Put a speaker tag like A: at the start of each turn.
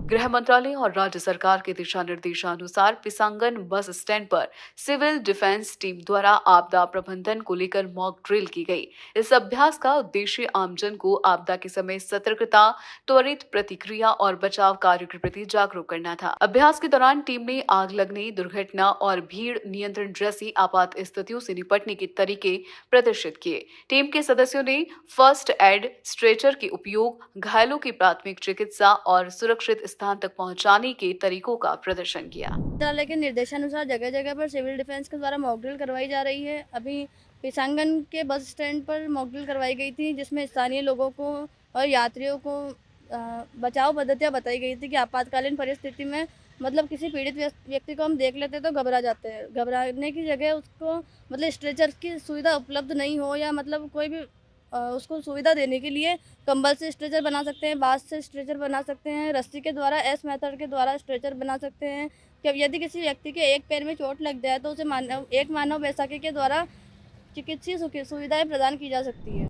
A: गृह मंत्रालय और राज्य सरकार के दिशा निर्देशानुसार पिसांगन बस स्टैंड पर सिविल डिफेंस टीम द्वारा आपदा प्रबंधन को लेकर मॉक ड्रिल की गई। इस अभ्यास का उद्देश्य आमजन को आपदा के समय सतर्कता, त्वरित प्रतिक्रिया और बचाव कार्य के प्रति जागरूक करना था। अभ्यास के दौरान टीम ने आग लगने, दुर्घटना और भीड़ नियंत्रण जैसी आपात स्थितियों से निपटने के तरीके प्रदर्शित किए। टीम के सदस्यों ने फर्स्ट एड, स्ट्रेचर के उपयोग, घायलों की प्राथमिक चिकित्सा और सुरक्षित स्थान तक पहुंचाने के तरीकों का प्रदर्शन किया।
B: मंत्रालय के निर्देशानुसार जगह जगह पर सिविल डिफेंस के द्वारा मॉक ड्रिल करवाई जा रही है। अभी पिसांगन के बस स्टैंड पर मॉक ड्रिल करवाई गई थी, जिसमें स्थानीय लोगों को और यात्रियों को बचाव पद्धतियाँ बताई गई थी कि आपातकालीन परिस्थिति में मतलब किसी पीड़ित व्यक्ति को हम देख लेते तो घबरा जाते हैं। घबराने की जगह उसको मतलब स्ट्रेचर की सुविधा उपलब्ध नहीं हो या मतलब कोई भी उसको सुविधा देने के लिए कंबल से स्ट्रेचर बना सकते हैं, बाँस से स्ट्रेचर बना सकते हैं, रस्सी के द्वारा एस मेथड के द्वारा स्ट्रेचर बना सकते हैं। कि अब यदि किसी व्यक्ति के एक पैर में चोट लग जाए तो उसे मानव बैसाखी के द्वारा चिकित्सीय सुविधाएँ प्रदान की जा सकती है।